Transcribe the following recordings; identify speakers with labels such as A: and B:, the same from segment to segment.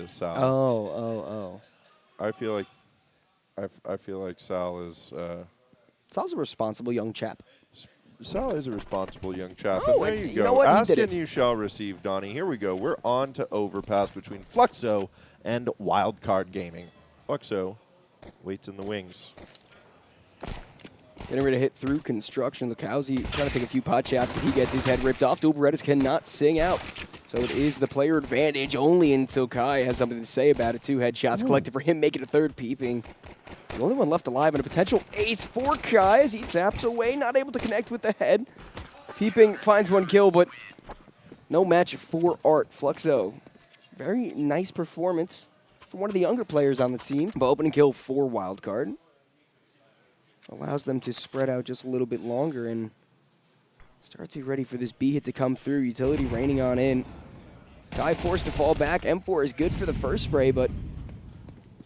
A: is Sal.
B: Oh.
A: I feel like I feel like Sal is
B: Sal's a responsible young chap.
A: Sal is a responsible young chap.
B: Oh,
A: and there
B: and
A: you
B: you know
A: go.
B: what? He
A: Ask
B: did
A: and
B: it.
A: you shall receive, Donnie. Here we go. We're on to overpass between Fluxo and Wildcard Gaming. Fluxo waits in the wings.
B: Getting ready to hit through construction. Lukowski trying to take a few pot shots, but he gets his head ripped off. Dual Berettas cannot sing out. So it is the player advantage only until Kai has something to say about it. 2 headshots collected for him, making a third peeping. The only one left alive and a potential ace for Kai as he taps away, not able to connect with the head. Peeping finds 1 kill, but no match for Art. Fluxo, very nice performance from one of the younger players on the team. But opening kill for Wildcard. Allows them to spread out just a little bit longer and start to be ready for this B hit to come through. Utility raining on in. Kai forced to fall back. M4 is good for the first spray, but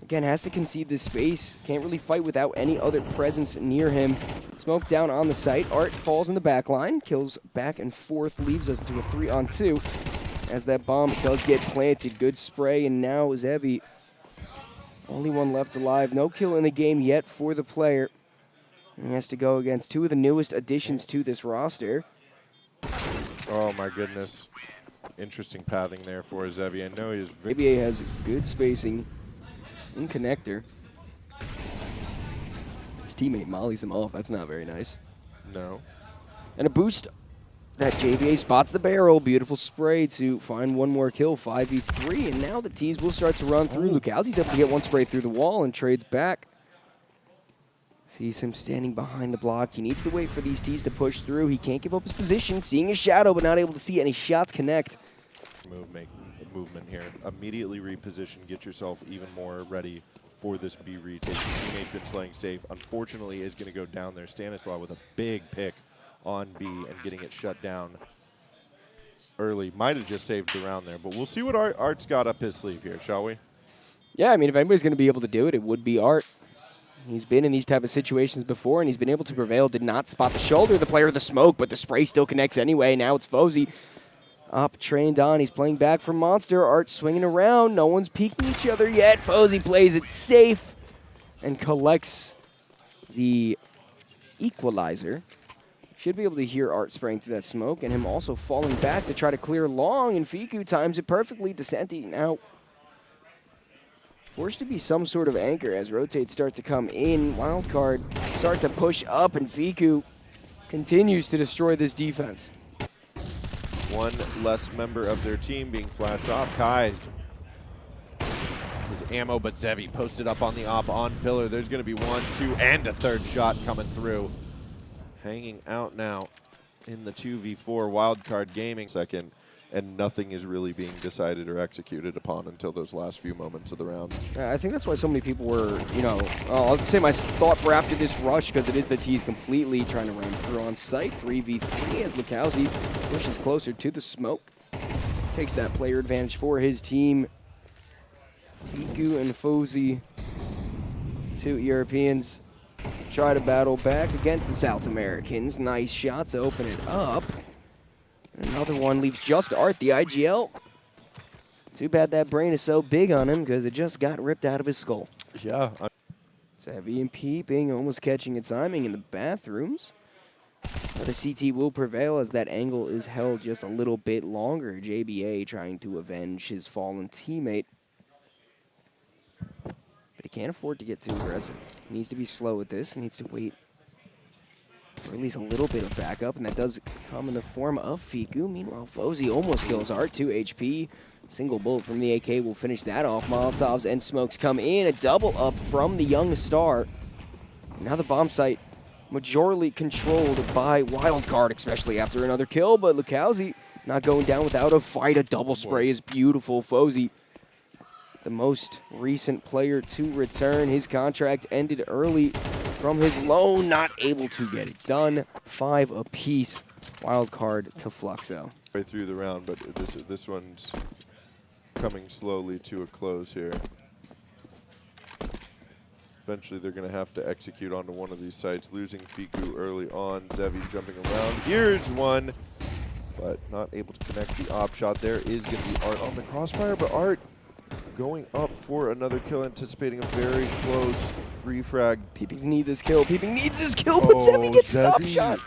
B: again, has to concede this space. Can't really fight without any other presence near him. Smoke down on the site. Art falls in the back line. Kills back and forth. Leaves us to a 3-on-2. As that bomb does get planted. Good spray, and now PHZY. Only one left alive. No kill in the game yet for the player. And he has to go against 2 of the newest additions to this roster.
A: Oh, my goodness. Interesting pathing there for PHZY. I know he's
B: ABA has good spacing in connector. His teammate mollies him off. That's not very nice.
A: No.
B: And a boost that JBA spots the barrel. Beautiful spray to find 1 more kill. 5v3. And now the T's will start to run through. Lukowski's able to get 1 spray through the wall and trades back. Sees him standing behind the block. He needs to wait for these T's to push through. He can't give up his position. Seeing his shadow, but not able to see any shots connect.
A: Movement here. Immediately reposition. Get yourself even more ready for this B retake. Your teammate's been playing safe. Unfortunately, is going to go down there. Stanislaw with a big pick on B and getting it shut down early. Might have just saved the round there, but we'll see what Art's got up his sleeve here, shall we?
B: Yeah, I mean, if anybody's going to be able to do it, it would be Art. He's been in these type of situations before, and he's been able to prevail. Did not spot the shoulder of the player of the smoke, but the spray still connects anyway. Now it's PHZY up, trained on. He's playing back from Monster. Art swinging around. No one's peeking each other yet. PHZY plays it safe and collects the equalizer. Should be able to hear Art spraying through that smoke, and him also falling back to try to clear long, and Fiku times it perfectly. Descenti now forced to be some sort of anchor as rotates start to come in. Wildcard start to push up, and Fiku continues to destroy this defense.
A: 1 less member of their team being flashed off. Kai his ammo, but PHZY posted up on the op on pillar. There's going to be 1, 2, and a 3rd shot coming through. Hanging out now in the 2v4 Wildcard Gaming second. And nothing is really being decided or executed upon until those last few moments of the round.
B: I think that's why so many people were, I'll say my thought for after this rush, because it is the T's completely trying to run through on site. 3v3 as Lukowski pushes closer to the smoke. Takes that player advantage for his team. Fiku and PHZY, 2 Europeans, try to battle back against the South Americans. Nice shots to open it up. Another one leaves just Art, the IGL. Too bad that brain is so big on him because it just got ripped out of his skull.
A: Yeah.
B: PHZY and peeping, almost catching its timing in the bathrooms. But the CT will prevail as that angle is held just a little bit longer. JBA trying to avenge his fallen teammate. But he can't afford to get too aggressive. He needs to be slow with this. He needs to wait for at least a little bit of backup, and that does come in the form of Fiku. Meanwhile, PHZY almost kills Art, 2 HP. Single bullet from the AK will finish that off. Molotovs and smokes come in. A double up from the young star. Now the bomb site majorly controlled by Wildcard, especially after another kill, but Lukowski not going down without a fight. A double spray is beautiful. PHZY, the most recent player to return. His contract ended early from his loan, not able to get it done. 5 apiece. Wildcard to Fluxo.
A: Right through the round, but this one's coming slowly to a close here. Eventually, they're going to have to execute onto one of these sites, losing Fiku early on. PHZY jumping around. Here's one, but not able to connect the op shot. There is going to be Art on the crossfire, but Art going up for another kill, anticipating a very close refrag.
B: Peepings need this kill. Peeping needs this kill, but Zevi gets the top shot.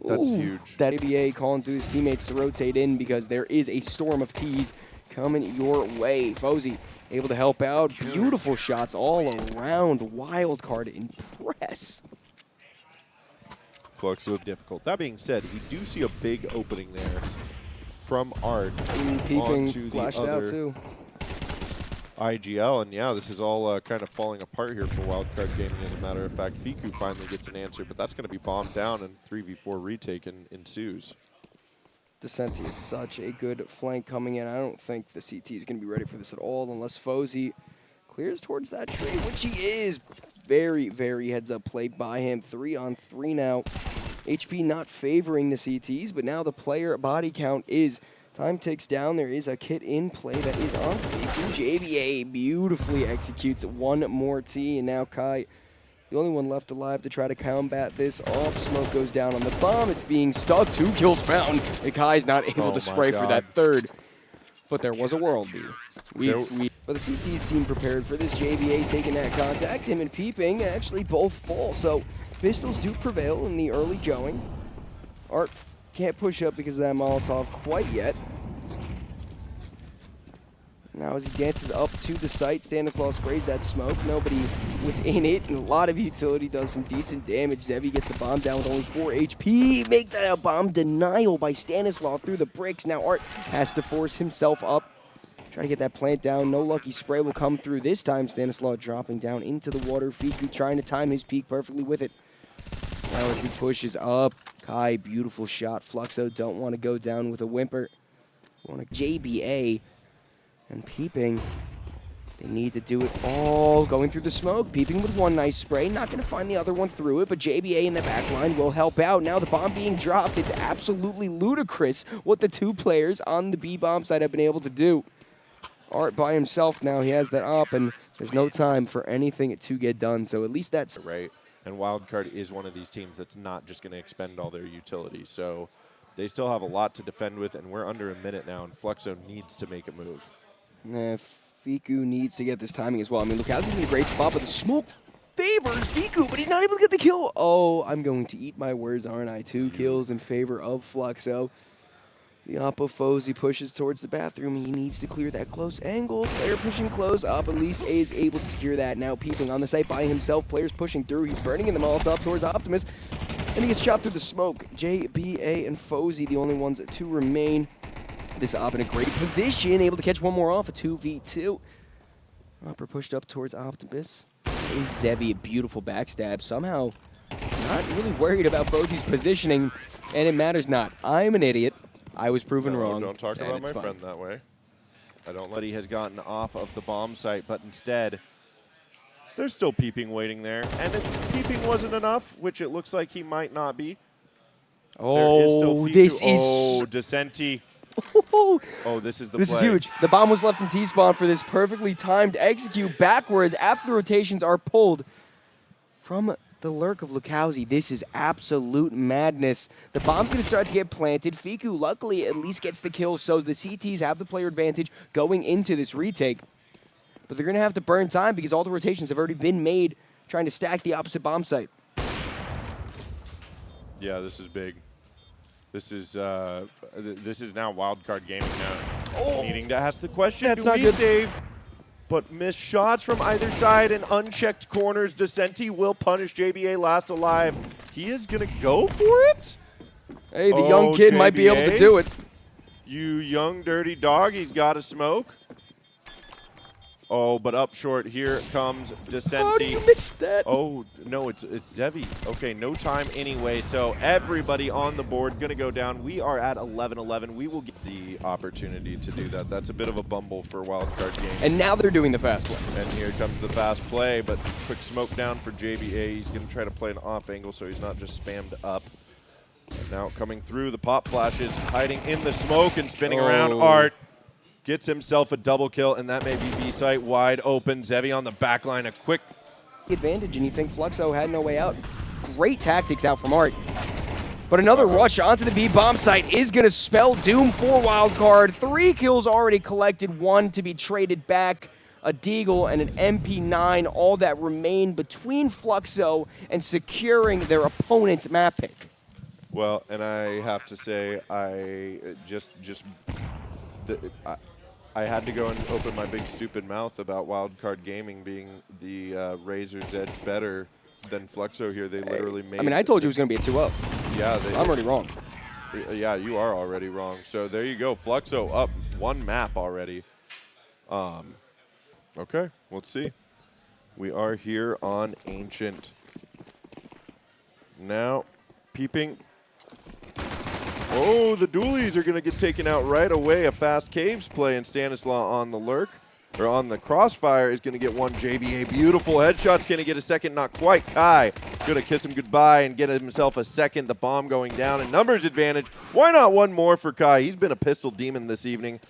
A: That's
B: Ooh,
A: huge.
B: That ABA calling to his teammates to rotate in because there is a storm of peas coming your way. PHZY able to help out. Beautiful shots all around. Wildcard impress.
A: Fluxo difficult. That being said, we do see a big opening there from Art
B: Peeping
A: onto the
B: flashed out
A: other
B: too.
A: IGL, and yeah, this is all kind of falling apart here for Wildcard Gaming. As a matter of fact, Fiku finally gets an answer, but that's going to be bombed down, and 3v4 retake ensues.
B: Descenti is such a good flank coming in. I don't think the CT is going to be ready for this at all unless PHZY clears towards that tree, which he is. Very, very heads-up play by him. 3-on-3 now. HP not favoring the CTs, but now the player body count is. Time ticks down. There is a kit in play that is on Fiku. JBA beautifully executes one more T, and now Kai, the only one left alive to try to combat this. Off smoke goes down on the bomb. It's being stuck. 2 kills found. And Kai's not able to spray for that third. But there was a world beat. But the CTs seem prepared for this. JBA taking that contact. Him and Peeping actually both fall. So pistols do prevail in the early going. Art can't push up because of that Molotov quite yet. Now as he dances up to the site, Stanislaw sprays that smoke. Nobody within it, and a lot of utility does some decent damage. Zevi gets the bomb down with only 4 HP. Make that a bomb denial by Stanislaw through the bricks. Now Art has to force himself up. Try to get that plant down. No lucky spray will come through this time. Stanislaw dropping down into the water. Fiku trying to time his peak perfectly with it. Now as he pushes up, Kai, beautiful shot. Fluxo don't want to go down with a whimper. Want a JBA. And Peeping, they need to do it all. Going through the smoke. Peeping with one nice spray. Not going to find the other one through it, but JBA in the back line will help out. Now the bomb being dropped. It's absolutely ludicrous what the 2 players on the B bomb side have been able to do. Art by himself now. He has that up, and there's no time for anything to get done. So at least that's
A: right. And Wildcard is one of these teams that's not just going to expend all their utility. So they still have a lot to defend with, and we're under a minute now, and Fluxo needs to make a move.
B: Fiku needs to get this timing as well. I mean, Lukowski's in a great spot, but the smoke favors Fiku, but he's not able to get the kill. Oh, I'm going to eat my words, aren't I? 2 kills in favor of Fluxo. The Oppo PHZY pushes towards the bathroom. He needs to clear that close angle. Player pushing close up. At least is able to secure that. Now Peeping on the site by himself. Players pushing through. He's burning in the Molotov towards Optimus. And he gets shot through the smoke. JBA and PHZY, the only ones to remain. This Op in a great position. Able to catch one more off. A 2v2. Opper pushed up towards Optimus. Is Zevi, a beautiful backstab. Somehow not really worried about PHZY's positioning. And it matters not. I'm an idiot. I was proven wrong.
A: Don't talk about my friend that way. I don't let he has gotten off of the bomb site, but instead, there's still Peeping waiting there. And if Peeping wasn't enough, which it looks like he might not be, there is still Fiku.
B: This is...
A: Oh, Descenti. Oh, this is the play.
B: This is huge. The bomb was left in T-spawn for this perfectly timed execute backwards after the rotations are pulled from the lurk of Lukowski. This is absolute madness. The bomb's going to start to get planted. Fiku, luckily, at least gets the kill, so the CTs have the player advantage going into this retake. But they're going to have to burn time because all the rotations have already been made trying to stack the opposite bomb site.
A: Yeah, this is big. This is now Wildcard Gaming now needing to ask the question, do we save? But missed shots from either side and unchecked corners. Descenti will punish JBA last alive. He is going to go for it?
B: Hey, the young kid might be able to do it.
A: You young dirty dog, he's got to smoke. Oh, but up short, here comes Descenti.
B: How did you miss that?
A: Oh, no, it's Zevi. Okay, no time anyway, so everybody on the board going to go down. We are at 11-11. We will get the opportunity to do that. That's a bit of a bumble for Wildcard Game.
B: And now they're doing the fast play.
A: And here comes the fast play, but quick smoke down for JBA. He's going to try to play an off angle so he's not just spammed up. And now coming through, the pop flashes, hiding in the smoke and spinning around. Art gets himself a double kill, and that may be B-site wide open. Zevi on the back line, a quick
B: advantage, and you think Fluxo had no way out. Great tactics out from Art. But another rush onto the B bomb site is going to spell doom for Wildcard. 3 kills already collected, 1 to be traded back. A Deagle and an MP9, all that remain between Fluxo and securing their opponent's map pick.
A: Well, and I have to say, I had to go and open my big stupid mouth about Wildcard Gaming being the Razor's Edge better than Fluxo here. They literally made.
B: I mean, I told you it was going to be a 2-0.
A: Yeah,
B: I'm already wrong.
A: Yeah, you are already wrong. So there you go. Fluxo up 1 map already. Okay, let's see. We are here on Ancient. Now, peeping. Oh, the dualies are going to get taken out right away. A fast Caves play, and Stanislaw on the lurk, or on the crossfire, is going to get 1 JBA. Beautiful headshot's going to get a second, not quite. Kai going to kiss him goodbye and get himself a second. The bomb going down, and numbers advantage. Why not 1 more for Kai? He's been a pistol demon this evening.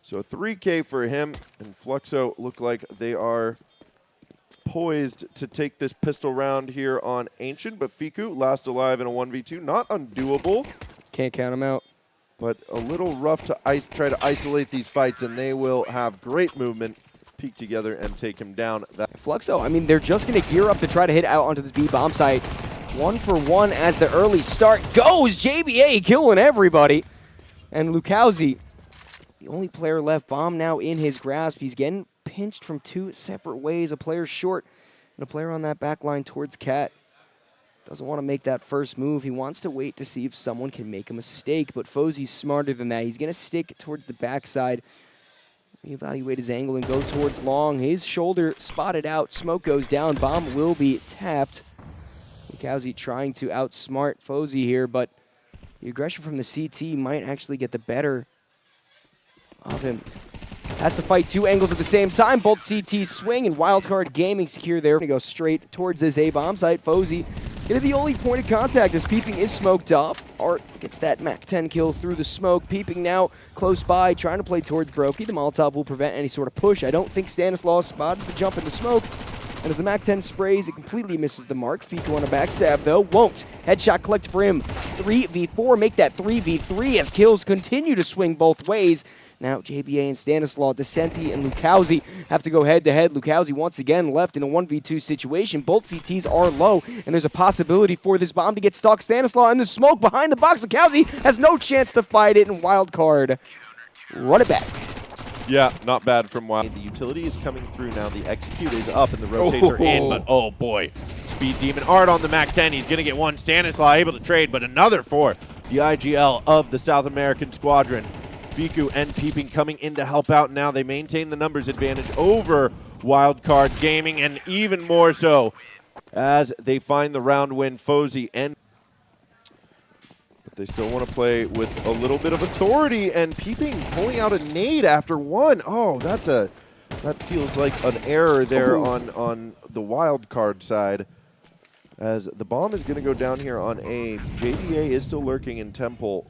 A: So 3K for him, and Fluxo look like they are poised to take this pistol round here on Ancient, but Fiku last alive in a 1v2, not undoable.
B: Can't count him out.
A: But a little rough to try to isolate these fights, and they will have great movement, peek together, and take him down.
B: Fluxo, I mean, they're just going to gear up to try to hit out onto this B bomb site. 1 for 1 as the early start goes. JBA killing everybody. And Lukowski, the only player left, bomb now in his grasp. He's getting pinched from 2 separate ways. A player short and a player on that back line towards Cat. Doesn't want to make that first move. He wants to wait to see if someone can make a mistake, but PHZY's smarter than that. He's going to stick towards the backside, evaluate his angle, and go towards long. His shoulder spotted out. Smoke goes down. Bomb will be tapped. Lukowski trying to outsmart PHZY here, but the aggression from the CT might actually get the better of him. Has to fight 2 angles at the same time. Both CT swing, and Wildcard Gaming secure there. Going to go straight towards this A bomb site. PHZY going to be the only point of contact as Peeping is smoked off. Art gets that Mac 10 kill through the smoke. Peeping now close by, trying to play towards Brokey. The Molotov will prevent any sort of push. I don't think Stanislaw spotted the jump in the smoke. And as the Mac 10 sprays, it completely misses the mark. Fiku on a backstab, though, won't. Headshot collected for him. 3v4, make that 3v3 as kills continue to swing both ways. Now JBA and Stanislaw, Descenti and Lukowski have to go head-to-head. Lukowski once again left in a 1v2 situation. Both CTs are low, and there's a possibility for this bomb to get stuck. Stanislaw in the smoke behind the box. Lukowski has no chance to fight it, and Wildcard run it back.
A: Yeah, not bad from Wild. The utility is coming through now. The execute is up, and the rotates are in, but oh boy. Speed Demon Art on the Mac 10. He's going to get 1. Stanislaw able to trade, but another for the IGL of the South American Squadron. Fiku and Peeping coming in to help out now. They maintain the numbers advantage over Wildcard Gaming, and even more so as they find the round win. PHZY and but they still want to play with a little bit of authority, and Peeping pulling out a nade after 1. Oh, that feels like an error there on the Wildcard side, as the bomb is going to go down here on A. JDA is still lurking in Temple.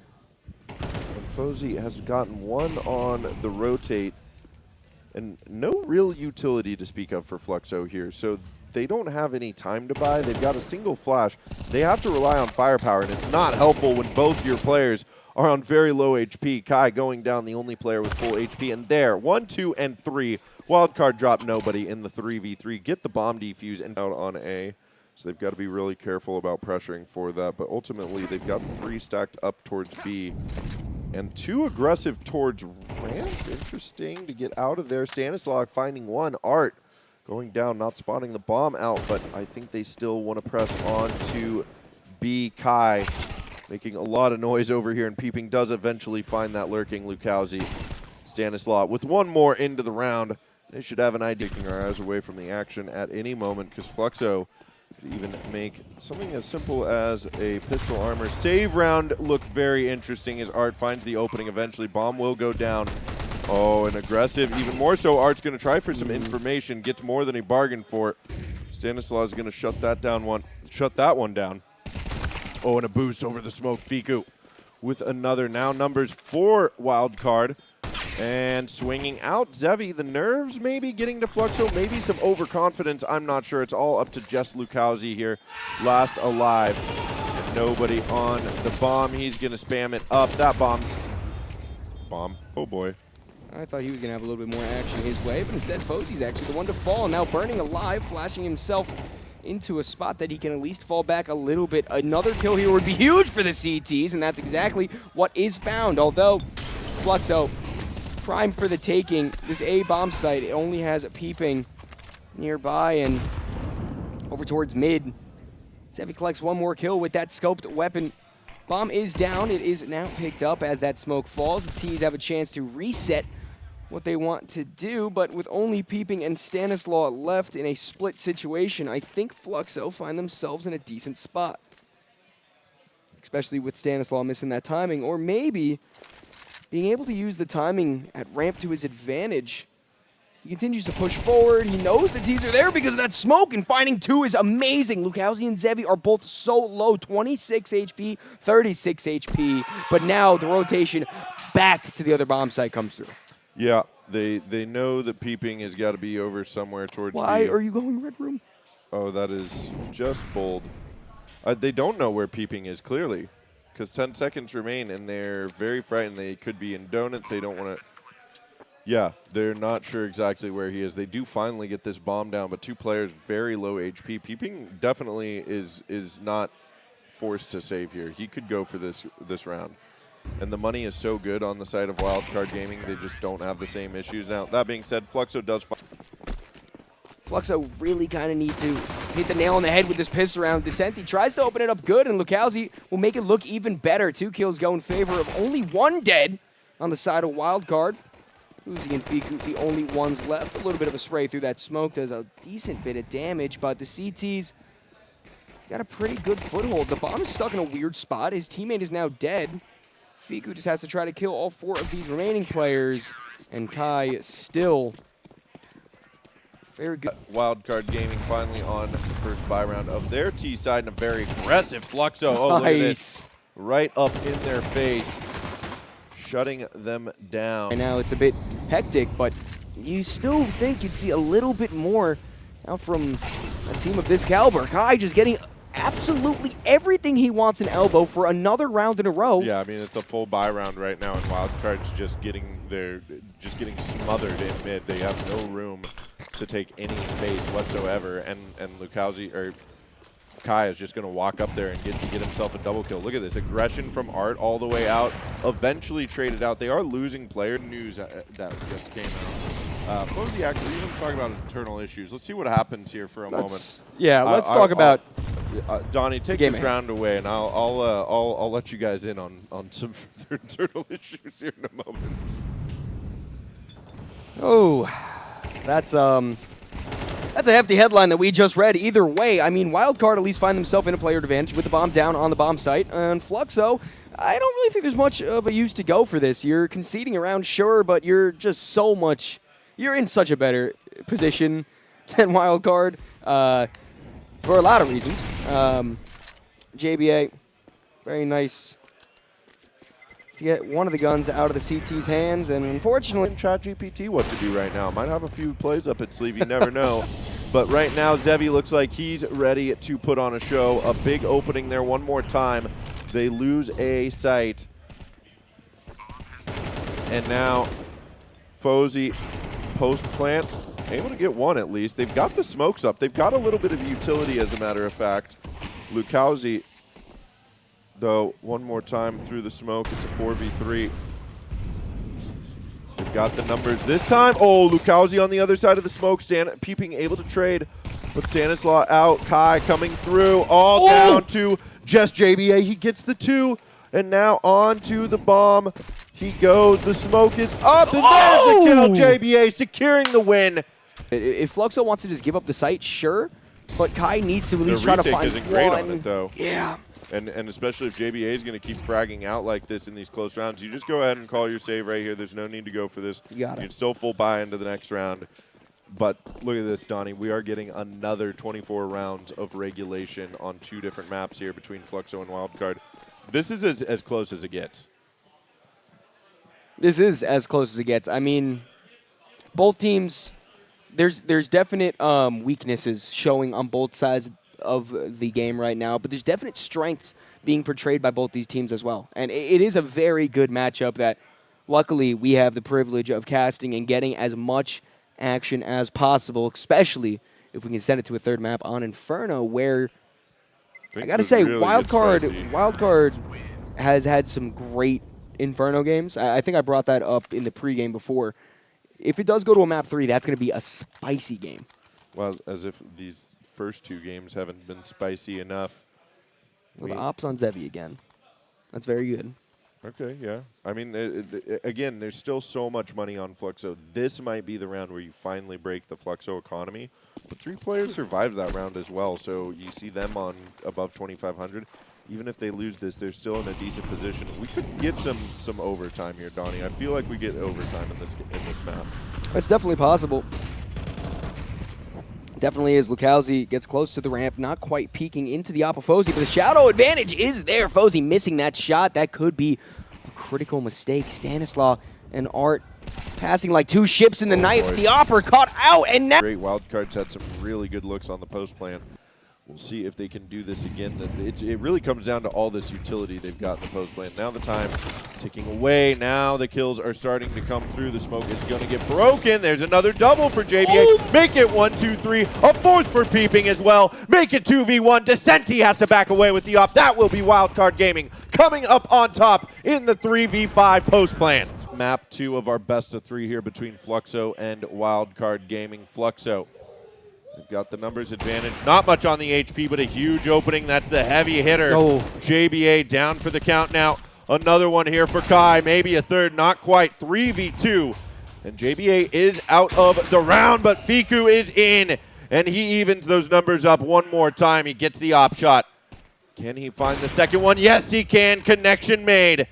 A: PHZY has gotten 1 on the rotate, and no real utility to speak of for Fluxo here. So they don't have any time to buy. They've got a single flash. They have to rely on firepower, and it's not helpful when both your players are on very low HP. Kai going down, the only player with full HP, and there, 1, 2, and 3. Wildcard drop nobody in the 3v3. Get the bomb defuse and out on A. So they've got to be really careful about pressuring for that. But ultimately, they've got 3 stacked up towards B. And 2 aggressive towards ramp. Interesting to get out of there. Stanislaw finding 1. Art going down, not spotting the bomb out, but I think they still want to press on to B. Kai making a lot of noise over here, and Peeping does eventually find that lurking Lukowski. Stanislaw with 1 more into the round. They should have an idea, taking our eyes away from the action at any moment, because Fluxo could even make something as simple as a pistol armor save round look very interesting as Art finds the opening eventually. Bomb will go down. Oh, and aggressive, even more so. Art's going to try for some information, gets more than he bargained for. Stanislaw is going to shut that one down. Oh, and a boost over the smoke. Fiku with another. Now numbers for Wildcard. And swinging out, PHZY, the nerves maybe getting to Fluxo, maybe some overconfidence, I'm not sure. It's all up to just Lukowski here, last alive. Nobody on the bomb. He's going to spam it up. That bomb. Oh, boy.
B: I thought he was going to have a little bit more action his way, but instead PHZY's actually the one to fall. Now burning alive, flashing himself into a spot that he can at least fall back a little bit. Another kill here would be huge for the CTs, and that's exactly what is found. Although Fluxo, prime for the taking. This A bomb site, it only has a peeping nearby and over towards mid. ZY collects one more kill with that scoped weapon. Bomb is down. It is now picked up as that smoke falls. The T's have a chance to reset what they want to do, but with only Peeping and Stanislaw left in a split situation, I think Fluxo find themselves in a decent spot. Especially with Stanislaw missing that timing, or maybe being able to use the timing at ramp to his advantage. He continues to push forward. He knows the T's are there because of that smoke, and finding two is amazing. Lucauzi and ZY are both so low, 26 HP, 36 HP, but now the rotation back to the other bomb site comes through.
A: Yeah, they know that Peeping has got to be over somewhere towards
B: Why
A: B.
B: are you going red room?
A: Oh, that is just bold. They don't know where Peeping is, clearly, because 10 seconds remain, and they're very frightened. They could be in Donut. They don't want to... Yeah, they're not sure exactly where he is. They do finally get this bomb down, but two players very low HP. Peeping definitely is not forced to save here. He could go for this round. And the money is so good on the side of Wildcard Gaming, they just don't have the same issues. Now, that being said, Fluxo does...
B: Fluxo really kind of need to hit the nail on the head with this pistol round. Descenti tries to open it up good, and Lucauzi will make it look even better. 2 kills go in favor of only 1 dead on the side of Wildcard. PHZY and Fiku, the only ones left. A little bit of a spray through that smoke does a decent bit of damage, but the CTs got a pretty good foothold. The bomb is stuck in a weird spot. His teammate is now dead. Fiku just has to try to kill all 4 of these remaining players, and Kai still very good.
A: Wildcard Gaming finally on the first buy round of their T side, and a very aggressive Fluxo. Oh,
B: nice.
A: Look at this. Right up in their face, shutting them down.
B: And now it's a bit hectic, but you still think you'd see a little bit more out from a team of this caliber. Kai just getting absolutely everything he wants in elbow for another round in a row.
A: Yeah, I mean, it's a full buy round right now, and Wildcard's just getting smothered in mid. They have no room to take any space whatsoever, and Lucauzi or Kai is just going to walk up there and get himself a double kill. Look at this aggression from Art all the way out. Eventually traded out. They are losing player. News that just came out. PHZY actually, we want to talk about internal issues. Let's see what happens here for a moment.
B: Yeah, let's talk about.
A: Donnie, take this round away, and I'll let you guys in on some further internal issues here in a moment.
B: Oh, that's a hefty headline that we just read. Either way, I mean, Wildcard at least find themselves in a player advantage with the bomb down on the bomb site, and Fluxo, I don't really think there's much of a use to go for this. You're conceding around, sure, but you're just so much. You're in such a better position than Wildcard. For a lot of reasons. JBA, very nice to get one of the guns out of the CT's hands, and unfortunately...
A: ChatGPT what to do right now. Might have a few plays up its sleeve, you never know. But right now, ZY looks like he's ready to put on a show. A big opening there one more time. They lose a site. And now, PHZY post-plant, able to get one at least. They've got the smokes up. They've got a little bit of utility, as a matter of fact. Lucauzi, though, one more time through the smoke. It's a 4v3. They've got the numbers this time. Oh, Lucauzi on the other side of the smoke. Peeping able to trade, but Stanislaw out. Kai coming through. All down to just JBA. He gets the 2, and now on to the bomb. He goes. The smoke is up, and there's the kill. JBA securing the win.
B: If Fluxo wants to just give up the site, sure, but Kai needs to at least try to find
A: isn't great on it, though.
B: Yeah.
A: And especially if JBA is going to keep fragging out like this in these close rounds, you just go ahead and call your save right here. There's no need to go for this.
B: You got it.
A: can still full buy into the next round. But look at this, Donnie. We are getting another 24 rounds of regulation on 2 different maps here between Fluxo and Wildcard. This is as close as it gets.
B: This is as close as it gets. I mean, both teams, there's definite weaknesses showing on both sides of the game right now, but there's definite strengths being portrayed by both these teams as well. And it is a very good matchup that luckily we have the privilege of casting and getting as much action as possible, especially if we can send it to a third map on Inferno, where I gotta say,
A: really
B: Wildcard has had some great Inferno games. I think I brought that up in the pregame before. If it does go to a map 3, that's going to be a spicy game.
A: Well, as if these first 2 games haven't been spicy enough.
B: Well, the ops on XYZ again. That's very good.
A: Okay, yeah. I mean, again, there's still so much money on Fluxo. This might be the round where you finally break the Fluxo economy. But 3 players survived that round as well, so you see them on above 2,500. Even if they lose this, they're still in a decent position. We could get some overtime here, Donnie. I feel like we get overtime in this map.
B: That's definitely possible. Definitely is. Lukowski gets close to the ramp, not quite peeking into the Oppa PHZY, but the shadow advantage is there. PHZY missing that shot. That could be a critical mistake. Stanislaw and Art passing like 2 ships in the night.
A: Boy.
B: The Oppa caught out, and now...
A: Great Wildcard's had some really good looks on the post plan. We'll see if they can do this again. It really comes down to all this utility they've got in the post lane. Now the time ticking away. Now the kills are starting to come through. The smoke is going to get broken. There's another double for JBA.
B: Oh.
A: Make it 1, 2, 3. A 4th for Peeping as well. Make it 2v1. Descenti has to back away with the op. That will be Wildcard Gaming coming up on top in the 3v5 post plan. Map 2 of our best of 3 here between Fluxo and Wildcard Gaming. Fluxo. They've got the numbers advantage. Not much on the HP, but a huge opening. That's the heavy hitter.
B: Oh.
A: JBA down for the count now. Another one here for Kai. Maybe a third. Not quite. 3v2. And JBA is out of the round, but Fiku is in. And he evens those numbers up one more time. He gets the op shot. Can he find the second one? Yes, he can. Connection made.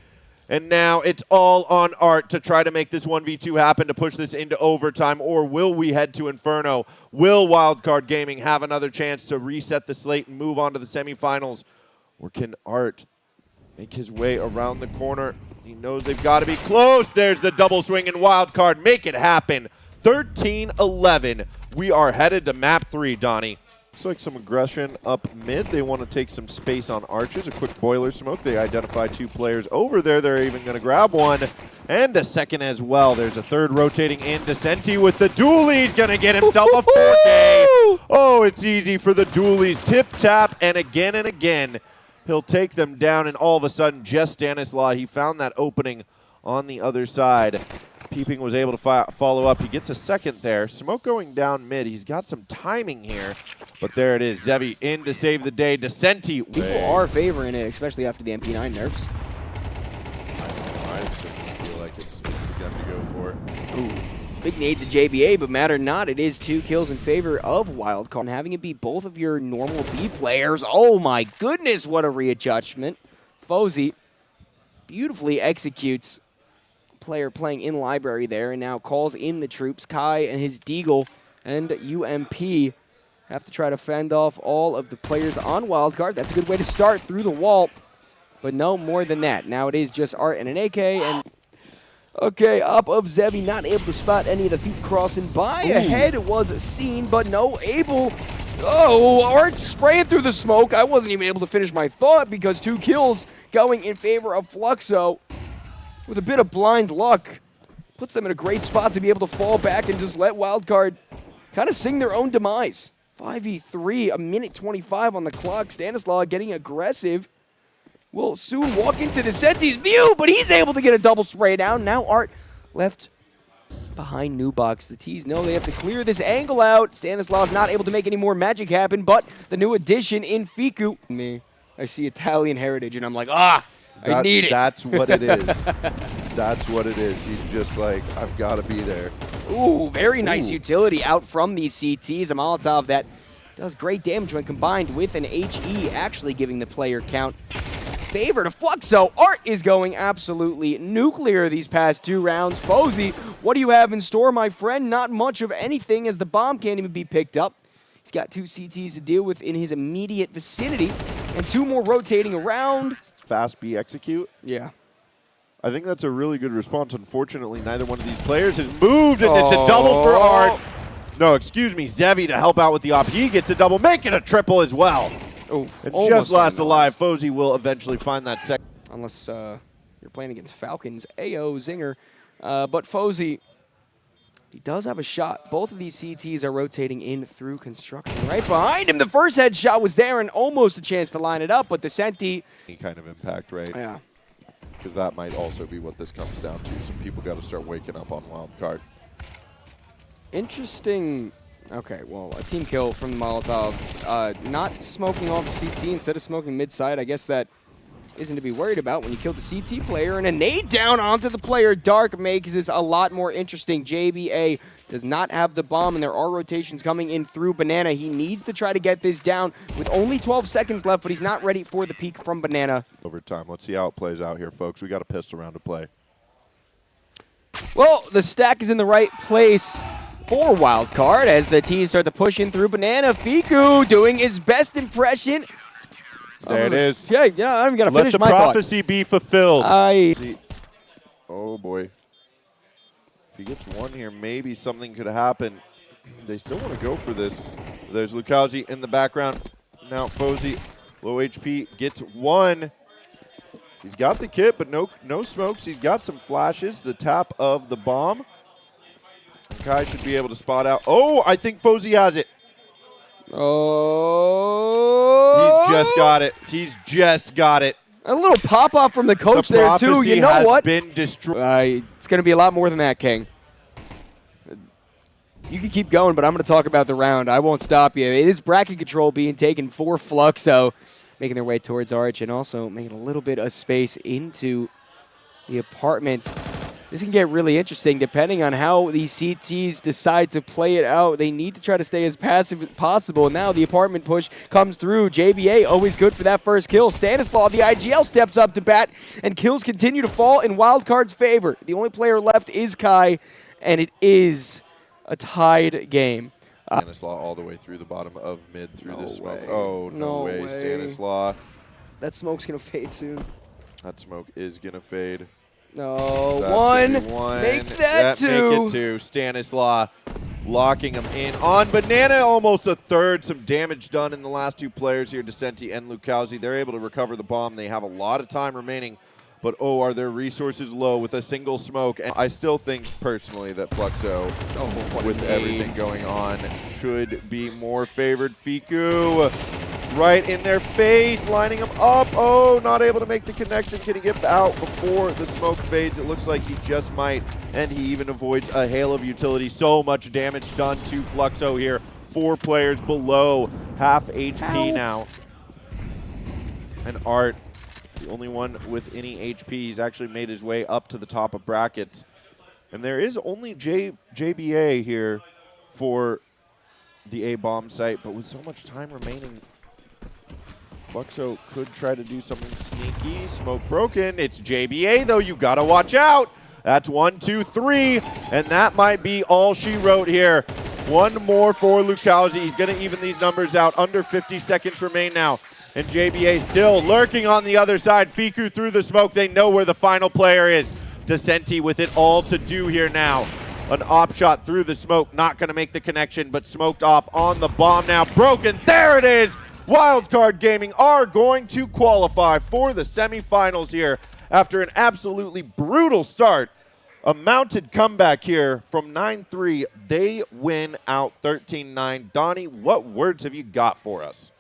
A: And now it's all on Art to try to make this 1v2 happen, to push this into overtime. Or will we head to Inferno? Will Wildcard Gaming have another chance to reset the slate and move on to the semifinals? Or can Art make his way around the corner? He knows they've got to be close. There's the double swing, and Wildcard make it happen. 13-11. We are headed to map 3, Donnie. Looks like some aggression up mid. They want to take some space on Archers. A quick boiler smoke. They identify 2 players over there. They're even going to grab one. And a second as well. There's a third rotating in. Descenti with the dually. He's going to get himself a 4K. Oh, it's easy for the dualies. Tip, tap, and again, he'll take them down. And all of a sudden, just Stanislaw, he found that opening on the other side. Peeping was able to follow up. He gets a second there. Smoke going down mid. He's got some timing here. But there it is. XYZ in to save the day. Descenti.
B: People are favoring it, especially after the MP9 nerfs.
A: I certainly feel like it's the gun to go for.
B: Ooh. Big nade to JBA, but matter not, it is 2 kills in favor of Wildcard. And having it be both of your normal B players. Oh my goodness, what a readjustment. PHZY beautifully executes. Player playing in library there, and now calls in the troops. Kai and his Deagle and UMP have to try to fend off all of the players on Wildcard. That's a good way to start through the wall, but no more than that. Now it is just Art and an AK, and okay, up of XYZ, not able to spot any of the feet crossing by.
A: Ooh.
B: Ahead was seen, but no able. Oh, Art spraying through the smoke. I wasn't even able to finish my thought because 2 kills going in favor of Fluxo. With a bit of blind luck, puts them in a great spot to be able to fall back and just let Wildcard kind of sing their own demise. 5v3, a minute 25 on the clock. Stanislaw getting aggressive. Will soon walk into Descenti's view, but he's able to get a double spray down. Now Art left behind Nubox. The T's know they have to clear this angle out. Stanislaw's not able to make any more magic happen, but the new addition in Fiku. I see Italian heritage, and I'm like, I need it.
A: That's what it is. That's what it is. He's just like, I've got to be there.
B: Ooh, very nice utility out from these CTs. A Molotov that does great damage when combined with an HE, actually giving the player count favor to Fluxo. Art is going absolutely nuclear these past 2 rounds. PHZY, what do you have in store, my friend? Not much of anything, as the bomb can't even be picked up. He's got 2 CTs to deal with in his immediate vicinity, and 2 more rotating around.
A: Fast B execute.
B: Yeah.
A: I think that's a really good response. Unfortunately, neither one of these players has moved, and it's a double for Art. No, excuse me, Zevy to help out with the op. He gets a double, make it a triple as well.
B: Oh,
A: And
B: almost
A: just last alive,
B: finalized.
A: PHZY will eventually find that second.
B: Unless you're playing against Falcons. AO Zinger. But PHZY, he does have a shot. Both of these CTs are rotating in through construction. Right behind him, the first headshot was there and almost a chance to line it up, but Descenti.
A: Any kind of impact, right?
B: Yeah.
A: Because that might also be what this comes down to. Some people got to start waking up on Wildcard.
B: Interesting. Okay, well, a team kill from the Molotov. Not smoking off CT instead of smoking mid-side. I guess that isn't to be worried about when you kill the CT player. And a nade down onto the player. Dark makes this a lot more interesting. JBA does not have the bomb, and there are rotations coming in through Banana. He needs to try to get this down with only 12 seconds left, but he's not ready for the peak from Banana.
A: Overtime. Let's see how it plays out here, folks. We got a pistol round to play.
B: Well, the stack is in the right place for Wildcard as the T's start to push in through Banana. Fiku doing his best impression.
A: There it is.
B: Yeah, I'm going to
A: Let
B: finish
A: the
B: my thought.
A: prophecy be fulfilled.
B: See,
A: oh, boy. If he gets one here, maybe something could happen. They still want to go for this. There's Lukowski in the background. Now PHZY, low HP, gets one. He's got the kit, but no smokes. He's got some flashes. The tap of the bomb. Kai should be able to spot out. Oh, I think PHZY has it.
B: oh.
A: He's just got it. He's just got it.
B: A little pop-up from the coach
A: The
B: there, too.
A: prophecy
B: You know
A: has
B: what?
A: been destroyed.
B: It's going to be a lot more than that, King. You can keep going, but I'm going to talk about the round. I won't stop you. It is bracket control being taken for Fluxo, making their way towards Arch and also making a little bit of space into the apartments. This can get really interesting depending on how these CTs decide to play it out. They need to try to stay as passive as possible. Now the apartment push comes through. JBA always good for that first kill. Stanislaw, the IGL, steps up to bat, and kills continue to fall in Wildcard's favor. The only player left is Kai, and it is a tied game.
A: Stanislaw all the way through the bottom of mid through
B: No
A: the smoke.
B: way.
A: Oh, no way,
B: way.
A: Stanislaw.
B: That smoke's going to fade soon.
A: That smoke is going to fade.
B: No,
A: That's
B: one.
A: gonna be one.
B: Make that two.
A: Make it two. Stanislaw locking him in on Banana. Almost a third. Some damage done in the last two players here, Descenti and Lukowski. They're able to recover the bomb. They have a lot of time remaining. But, oh, are their resources low with a single smoke? And I still think, personally, that Fluxo, with everything going on, should be more favored. Fiku right in their face, lining them up. Oh, not able to make the connection. Can he get out before the smoke fades? It looks like he just might, and he even avoids a hail of utility. So much damage done to Fluxo here. 4 players below half HP now. And Art, the only one with any HP, he's actually made his way up to the top of brackets. And there is only JBA here for the A-bomb site, but with so much time remaining, Fluxo could try to do something sneaky. Smoke broken. It's JBA, though. You got to watch out. That's 1, 2, 3, and that might be all she wrote here. One more for Lukowski. He's going to even these numbers out. Under 50 seconds remain now. And JBA still lurking on the other side. Fiku through the smoke. They know where the final player is. Descenti with it all to do here now. An op shot through the smoke. Not going to make the connection, but smoked off on the bomb now. Broken. There it is. Wildcard Gaming are going to qualify for the semifinals here after an absolutely brutal start. A mounted comeback here from 9-3. They win out 13-9. Donnie, what words have you got for us?